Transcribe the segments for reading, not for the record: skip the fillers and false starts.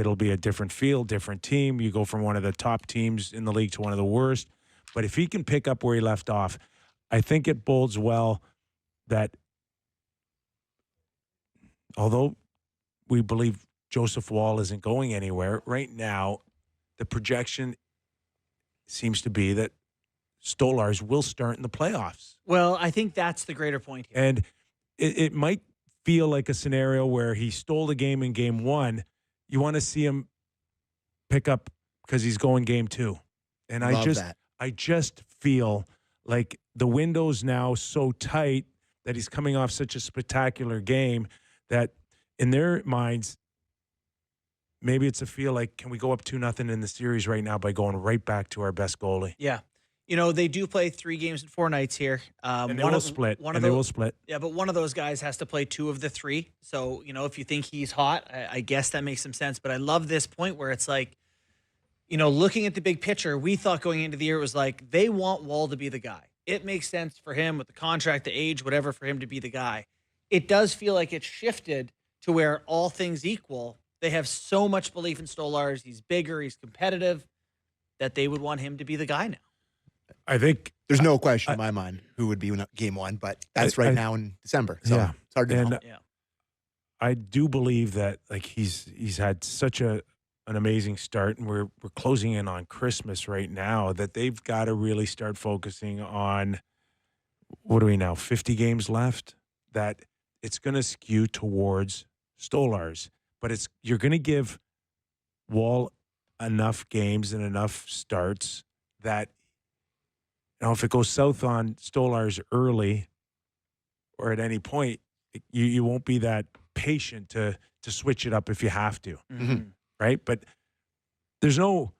It'll be a different field, different team. You go from one of the top teams in the league to one of the worst. But if he can pick up where he left off, I think it bodes well that although we believe Joseph Wall isn't going anywhere, right now the projection seems to be that Stolarz will start in the playoffs. Well, I think that's the greater point here. And it might feel like a scenario where he stole the game in game one. You want to see him pick up because he's going game two. And I just feel like the window's now so tight that he's coming off such a spectacular game that in their minds, maybe it's a feel like, can we go up 2-0 in the series right now by going right back to our best goalie? Yeah. You know, they do play 3 games in 4 nights here. And they will split. Yeah, but one of those guys has to play 2 of the 3. So, you know, if you think he's hot, I guess that makes some sense. But I love this point where it's like, you know, looking at the big picture, we thought going into the year it was like they want Wall to be the guy. It makes sense for him with the contract, the age, whatever, for him to be the guy. It does feel like it's shifted to where all things equal, they have so much belief in Stolarz. He's bigger, he's competitive, that they would want him to be the guy now. I think there's no question in my mind who would be in game one, but that's now in December. So it's hard to know. Yeah. I do believe that like he's had such an amazing start, and we're closing in on Christmas right now, that they've got to really start focusing on, what are we now, 50 games left, that it's going to skew towards Stolarz. But you're going to give Wall enough games and enough starts that, you know, if it goes south on Stolarz early or at any point, you won't be that patient to switch it up if you have to, right? But there's no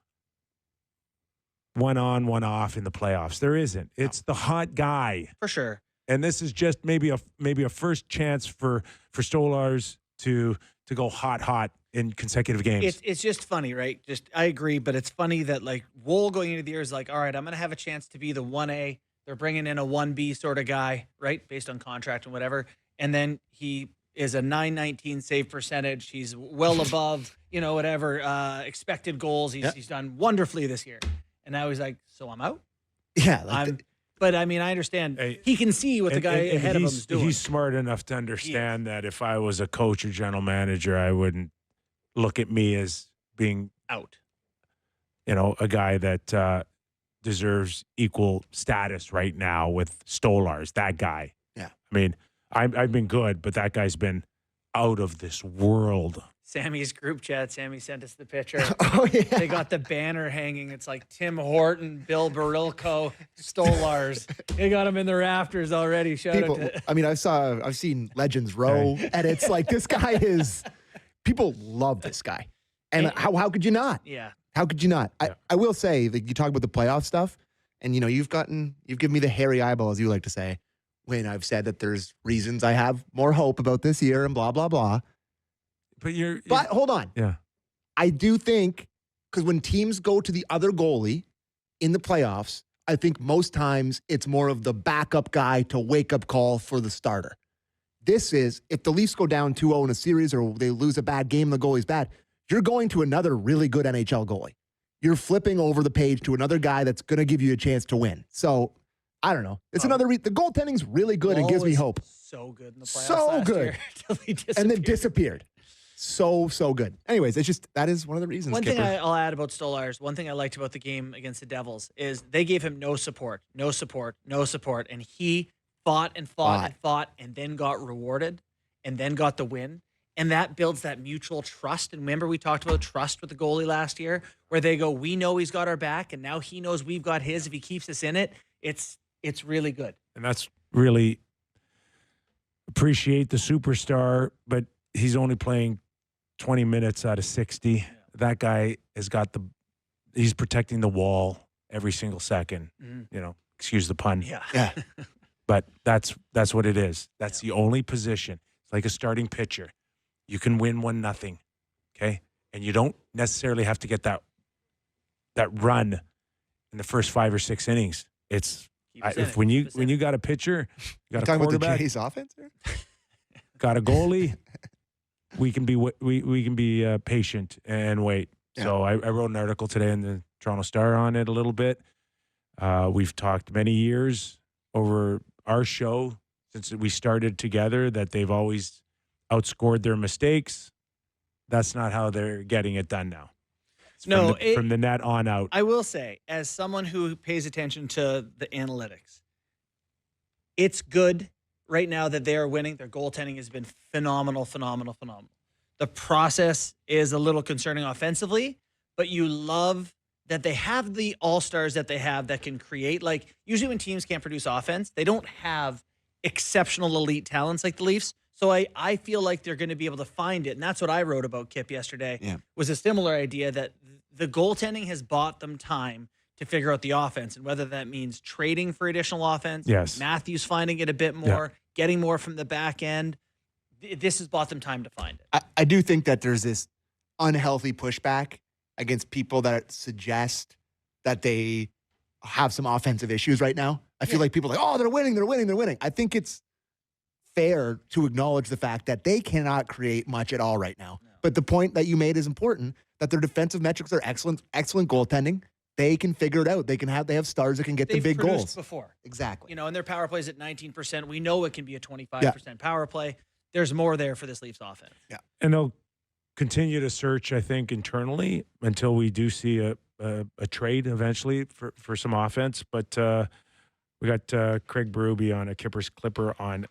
one on, one off in the playoffs. There isn't. It's the hot guy For sure. and this is just maybe a first chance for Stolarz to go hot in consecutive games. It's just funny, right? I agree, but it's funny that like Woll going into the year is like, all right, I'm going to have a chance to be the 1A. They're bringing in a 1B sort of guy, right, based on contract and whatever. And then he is a .919 save percentage. He's well above, whatever expected goals. He's done wonderfully this year. And now he's like, so I'm out. Yeah, But I mean, I understand. He can see what the guy ahead of him is doing. He's smart enough to understand that if I was a coach or general manager, I wouldn't look at me as being out. A guy that deserves equal status right now with Stolarz. That guy. Yeah. I mean, I've been good, but that guy's been out of this world. Sammy's group chat. Sammy sent us the picture. Oh, yeah. They got the banner hanging. It's like Tim Horton, Bill Barilko, Stolarz. They got him in the rafters already. Shout out to I mean, I've seen Legends Row, and it's like this guy is. People love this guy, and how could you not? Yeah. How could you not? Yeah. I will say that you talk about the playoff stuff, and you've given me the hairy eyeball, as you like to say, when I've said that there's reasons I have more hope about this year and blah blah blah. But hold on. Yeah. I do think, because when teams go to the other goalie in the playoffs, I think most times it's more of the backup guy to wake up call for the starter. This is, if the Leafs go down 2-0 in a series or they lose a bad game, the goalie's bad, you're going to another really good NHL goalie. You're flipping over the page to another guy that's going to give you a chance to win. So, I don't know. It's another the goaltending's really good and gives me hope. So good in the playoffs So last good. year, till he disappeared. And then disappeared. So good. Anyways, that is one of the reasons. One Skipper. thing I'll add about Stolarz, one thing I liked about the game against the Devils is they gave him no support, and he fought and then got rewarded and then got the win. And that builds that mutual trust. And remember, we talked about trust with the goalie last year, where they go, we know he's got our back, and now he knows we've got his. If he keeps us in it, it's really good. And that's really appreciate the superstar, but he's only playing 20 minutes out of 60. Yeah. That guy has got he's protecting the wall every single second. Excuse the pun. Yeah. But that's what it is. That's the only position. It's like a starting pitcher. You can win 1-0, okay? And you don't necessarily have to get that run in the first 5 or 6 innings. When you got a pitcher, you got a quarterback, about the Jays offense here? got a goalie, we can be patient and wait. Yeah. So I wrote an article today in the Toronto Star on it a little bit. We've talked many years over our show since we started together that they've always outscored their mistakes. That's not how they're getting it done now. It's No, from the net on out. I will say, as someone who pays attention to the analytics, it's good right now that they are winning. Their goaltending has been phenomenal. The process is a little concerning offensively, but you love that they have the all-stars that they have that can create. Like, usually when teams can't produce offense, they don't have exceptional elite talents like the Leafs. So I feel like they're going to be able to find it. And that's what I wrote about Kip yesterday. Yeah. Was a similar idea that the goaltending has bought them time to figure out the offense, and whether that means trading for additional offense, Yes. Matthews finding it a bit more, getting more from the back end. This has bought them time to find it. I do think that there's this unhealthy pushback against people that suggest that they have some offensive issues right now. I feel like people are like, oh, they're winning. I think it's fair to acknowledge the fact that they cannot create much at all right now. No. But the point that you made is important, that their defensive metrics are excellent goaltending. They can figure it out. They have stars that can get They've the big produced goals. before. Exactly. And their power plays at 19%. We know it can be a 25% power play. There's more there for this Leafs offense. Yeah. And they'll continue to search, I think, internally until we do see a trade eventually for some offense. But we got Craig Berube on a Kippers Clipper on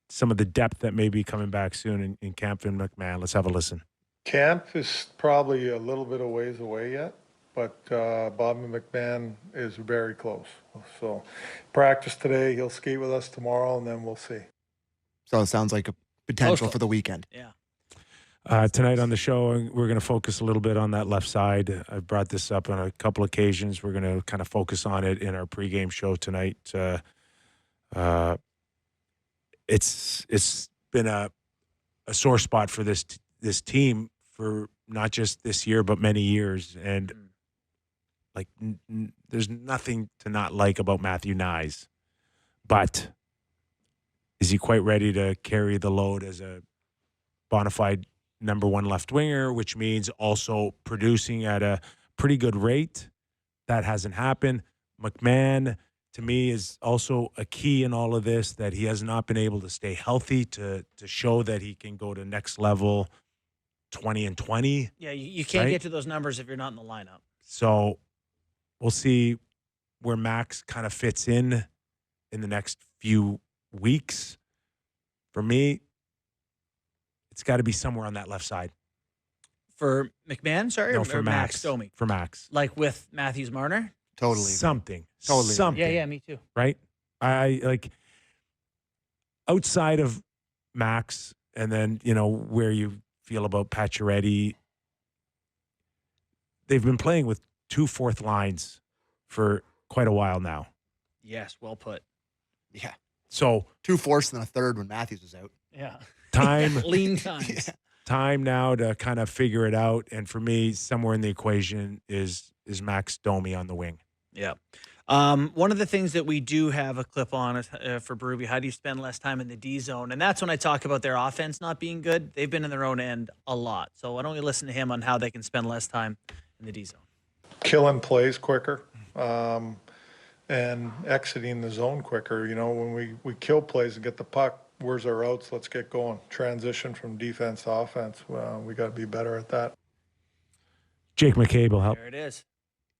some of the depth that may be coming back soon in Camp and McMahon. Let's have a listen. Camp is probably a little bit of ways away yet, but Bobby McMahon is very close. So practice today, he'll skate with us tomorrow, and then we'll see. So it sounds like a potential Close. for the weekend. Yeah. Tonight on the show, we're going to focus a little bit on that left side. I've brought this up on a couple occasions. We're going to kind of focus on it in our pregame show tonight. It's been a sore spot for this team for not just this year, but many years. And like, there's nothing to not like about Matthew Knies, but is he quite ready to carry the load as a bona fide number one left winger, which means also producing at a pretty good rate? That hasn't happened. McMahon, to me, is also a key in all of this, that he has not been able to stay healthy to show that he can go to next level 20-20. Yeah, you can't Right? get to those numbers if you're not in the lineup. So we'll see where Max kind of fits in the next few weeks. For me, it's got to be somewhere on that left side. For McMahon, sorry? No, or for Max Max. Domi? For Max. Like with Matthews Marner? Totally. Something. Totally. Something. Yeah, me too. Right? I like outside of Max, and then, where you feel about Pacioretty, they've been playing with 2 fourth lines for quite a while now. Yes, well put. Yeah. So 2 fourths and a third when Matthews was out. Yeah. time Lean times. time now to kind of figure it out. And for me, somewhere in the equation is Max Domi on the wing. Yeah. One of the things that we do have a clip on is, for Berube, how do you spend less time in the D zone? And that's when I talk about their offense not being good. They've been in their own end a lot. So why don't we listen to him on how they can spend less time in the D zone? Killing plays quicker and exiting the zone quicker. When we kill plays and get the puck, where's our outs? Let's get going. Transition from defense to offense. We got to be better at that. Jake McCabe will help. There it is.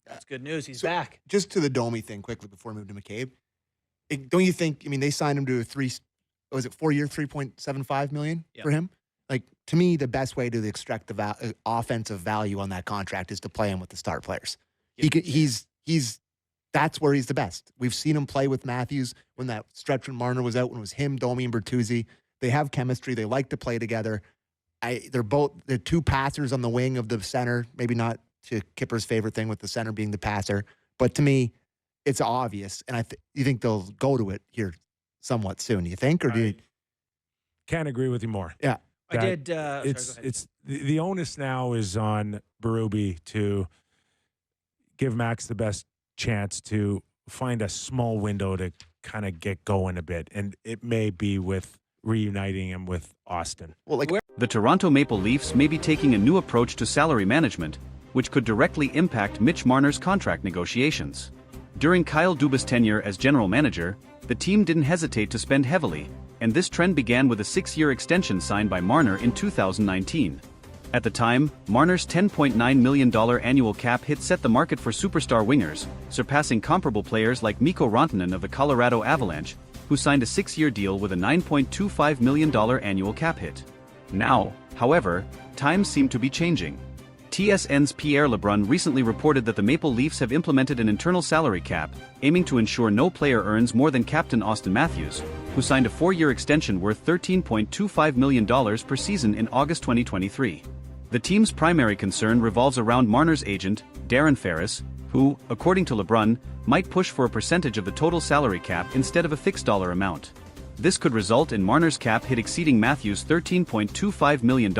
That's good news. He's back. Just to the Domi thing quickly before we move to McCabe. Don't you think, they signed him to a 4-year, $3.75 million Yeah. for him? Like, to me, the best way to extract the offensive value on that contract is to play him with the star players. That's where he's the best. We've seen him play with Matthews when that stretch when Marner was out, when it was him, Domi, and Bertuzzi. They have chemistry. They like to play together. They're 2 passers on the wing of the center. Maybe not to Kipper's favorite thing with the center being the passer, but to me, it's obvious. And you think they'll go to it here somewhat soon? Do you think, or do you? Can't agree with you more. Yeah. I That- did. Sorry, go ahead. It's the onus now is on Berube to give Max the best chance to find a small window to kind of get going a bit, and it may be with reuniting him with Austin. Well, like Where- The Toronto Maple Leafs may be taking a new approach to salary management, which could directly impact Mitch Marner's contract negotiations. During Kyle Dubas' tenure as general manager, the team didn't hesitate to spend heavily, and this trend began with a 6-year extension signed by Marner in 2019. At the time, Marner's $10.9 million annual cap hit set the market for superstar wingers, surpassing comparable players like Mikko Rantanen of the Colorado Avalanche, who signed a 6-year deal with a $9.25 million annual cap hit. Now, however, times seem to be changing. TSN's Pierre LeBrun recently reported that the Maple Leafs have implemented an internal salary cap, aiming to ensure no player earns more than captain Austin Matthews, who signed a 4-year extension worth $13.25 million per season in August 2023. The team's primary concern revolves around Marner's agent, Darren Ferris, who, according to LeBrun, might push for a percentage of the total salary cap instead of a fixed dollar amount. This could result in Marner's cap hit exceeding Matthews' $13.25 million,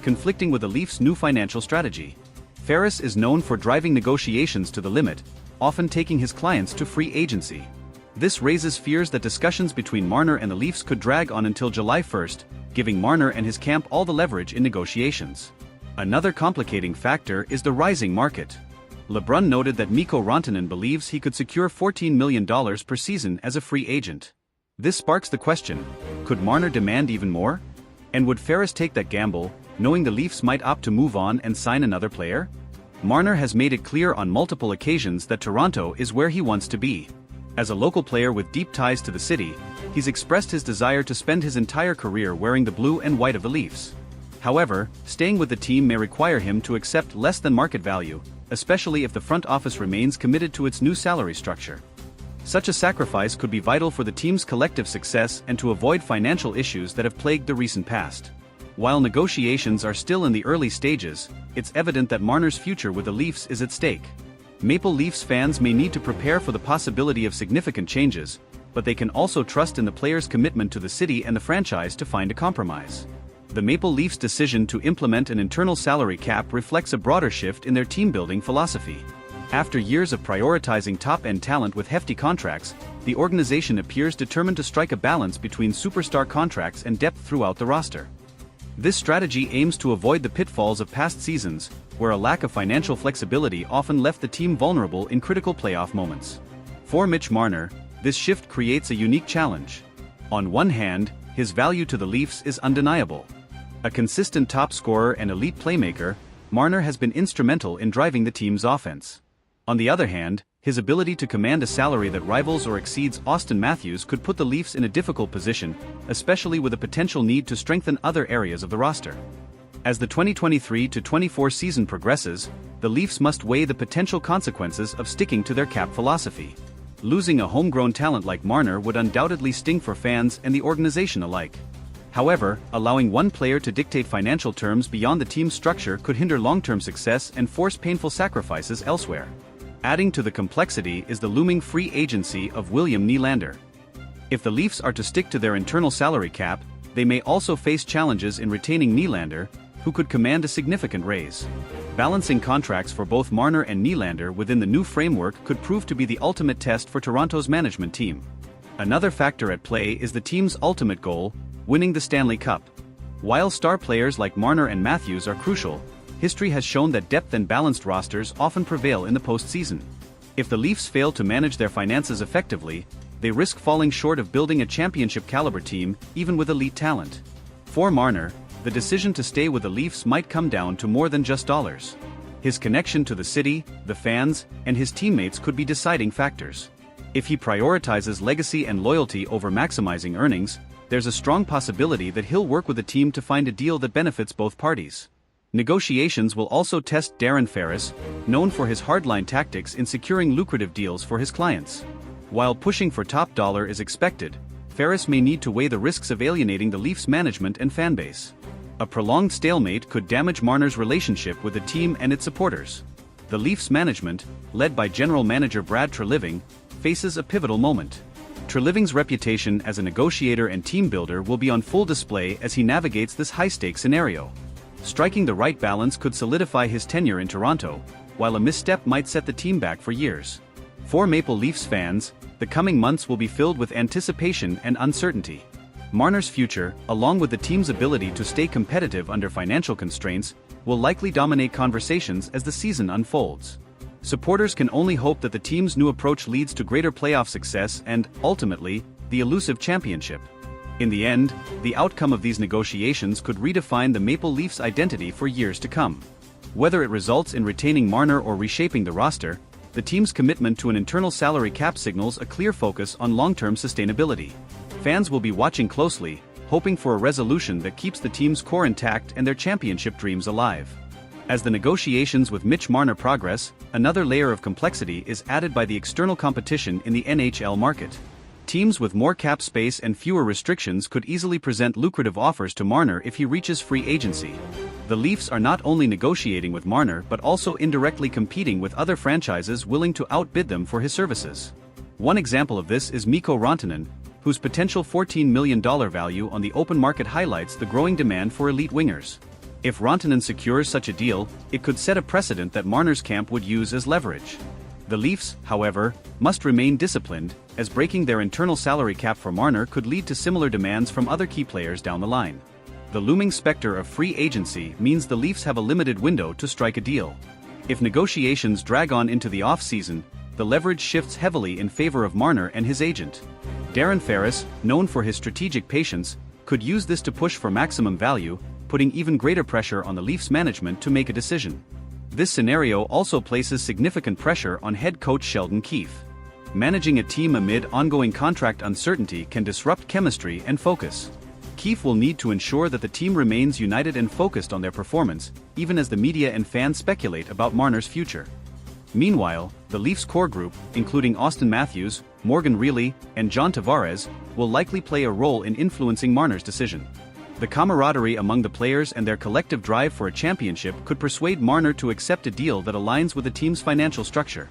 conflicting with the Leafs' new financial strategy. Ferris is known for driving negotiations to the limit, often taking his clients to free agency. This raises fears that discussions between Marner and the Leafs could drag on until July 1st, giving Marner and his camp all the leverage in negotiations. Another complicating factor is the rising market. LeBrun noted that Mikko Rantanen believes he could secure $14 million per season as a free agent. This sparks the question, could Marner demand even more? And would Ferris take that gamble, knowing the Leafs might opt to move on and sign another player? Marner has made it clear on multiple occasions that Toronto is where he wants to be. As a local player with deep ties to the city, he's expressed his desire to spend his entire career wearing the blue and white of the Leafs. However, staying with the team may require him to accept less than market value, especially if the front office remains committed to its new salary structure. Such a sacrifice could be vital for the team's collective success and to avoid financial issues that have plagued the recent past. While negotiations are still in the early stages, it's evident that Marner's future with the Leafs is at stake. Maple Leafs fans may need to prepare for the possibility of significant changes, but they can also trust in the player's commitment to the city and the franchise to find a compromise. The Maple Leafs' decision to implement an internal salary cap reflects a broader shift in their team-building philosophy. After years of prioritizing top-end talent with hefty contracts, the organization appears determined to strike a balance between superstar contracts and depth throughout the roster. This strategy aims to avoid the pitfalls of past seasons, where a lack of financial flexibility often left the team vulnerable in critical playoff moments. For Mitch Marner, this shift creates a unique challenge. On one hand, his value to the Leafs is undeniable. A consistent top scorer and elite playmaker, Marner has been instrumental in driving the team's offense. On the other hand, his ability to command a salary that rivals or exceeds Austin Matthews could put the Leafs in a difficult position, especially with a potential need to strengthen other areas of the roster. As the 2023-24 season progresses, the Leafs must weigh the potential consequences of sticking to their cap philosophy. Losing a homegrown talent like Marner would undoubtedly sting for fans and the organization alike. However, allowing one player to dictate financial terms beyond the team's structure could hinder long-term success and force painful sacrifices elsewhere. Adding to the complexity is the looming free agency of William Nylander. If the Leafs are to stick to their internal salary cap, they may also face challenges in retaining Nylander, who could command a significant raise. Balancing contracts for both Marner and Nylander within the new framework could prove to be the ultimate test for Toronto's management team. Another factor at play is the team's ultimate goal, winning the Stanley Cup. While star players like Marner and Matthews are crucial, history has shown that depth and balanced rosters often prevail in the postseason. If the Leafs fail to manage their finances effectively, they risk falling short of building a championship-caliber team, even with elite talent. For Marner, the decision to stay with the Leafs might come down to more than just dollars. His connection to the city, the fans, and his teammates could be deciding factors. If he prioritizes legacy and loyalty over maximizing earnings, there's a strong possibility that he'll work with the team to find a deal that benefits both parties. Negotiations will also test Darren Ferris, known for his hardline tactics in securing lucrative deals for his clients. While pushing for top dollar is expected, Ferris may need to weigh the risks of alienating the Leafs management and fanbase. A prolonged stalemate could damage Marner's relationship with the team and its supporters. The Leafs management, led by general manager Brad Treliving, faces a pivotal moment. Treliving's reputation as a negotiator and team builder will be on full display as he navigates this high-stakes scenario. Striking the right balance could solidify his tenure in Toronto, while a misstep might set the team back for years. For Maple Leafs fans, the coming months will be filled with anticipation and uncertainty. Marner's future, along with the team's ability to stay competitive under financial constraints, will likely dominate conversations as the season unfolds. Supporters can only hope that the team's new approach leads to greater playoff success and, ultimately, the elusive championship. In the end, the outcome of these negotiations could redefine the Maple Leafs' identity for years to come. Whether it results in retaining Marner or reshaping the roster, the team's commitment to an internal salary cap signals a clear focus on long-term sustainability. Fans will be watching closely, hoping for a resolution that keeps the team's core intact and their championship dreams alive. As the negotiations with Mitch Marner progress, another layer of complexity is added by the external competition in the NHL market. Teams with more cap space and fewer restrictions could easily present lucrative offers to Marner if he reaches free agency. The Leafs are not only negotiating with Marner but also indirectly competing with other franchises willing to outbid them for his services. One example of this is Mikko Rantanen, whose potential $14 million value on the open market highlights the growing demand for elite wingers. If Rantanen secures such a deal, it could set a precedent that Marner's camp would use as leverage. The Leafs, however, must remain disciplined, as breaking their internal salary cap for Marner could lead to similar demands from other key players down the line. The looming specter of free agency means the Leafs have a limited window to strike a deal. If negotiations drag on into the off-season, the leverage shifts heavily in favor of Marner and his agent. Darren Ferris, known for his strategic patience, could use this to push for maximum value, putting even greater pressure on the Leafs management to make a decision. This scenario also places significant pressure on head coach Sheldon Keefe. Managing a team amid ongoing contract uncertainty can disrupt chemistry and focus. Keefe will need to ensure that the team remains united and focused on their performance, even as the media and fans speculate about Marner's future. Meanwhile, the Leafs core group, including Auston Matthews, Morgan Rielly, and John Tavares, will likely play a role in influencing Marner's decision. The camaraderie among the players and their collective drive for a championship could persuade Marner to accept a deal that aligns with the team's financial structure.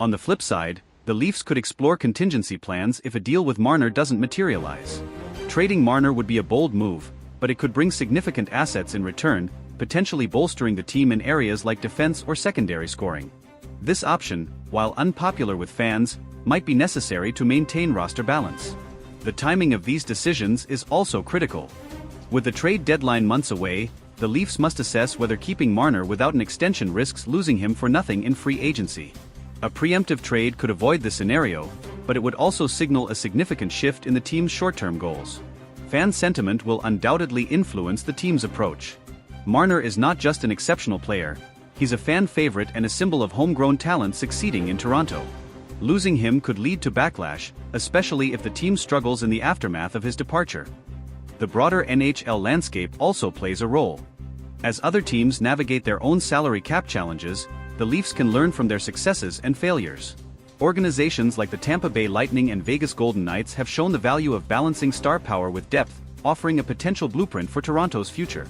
On the flip side, the Leafs could explore contingency plans if a deal with Marner doesn't materialize. Trading Marner would be a bold move, but it could bring significant assets in return, potentially bolstering the team in areas like defense or secondary scoring. This option, while unpopular with fans, might be necessary to maintain roster balance. The timing of these decisions is also critical. With the trade deadline months away, the Leafs must assess whether keeping Marner without an extension risks losing him for nothing in free agency. A preemptive trade could avoid the scenario, but it would also signal a significant shift in the team's short-term goals. Fan sentiment will undoubtedly influence the team's approach. Marner is not just an exceptional player, he's a fan favorite and a symbol of homegrown talent succeeding in Toronto. Losing him could lead to backlash, especially if the team struggles in the aftermath of his departure. The broader NHL landscape also plays a role. As other teams navigate their own salary cap challenges, the Leafs can learn from their successes and failures. Organizations like the Tampa Bay Lightning and Vegas Golden Knights have shown the value of balancing star power with depth, offering a potential blueprint for Toronto's future.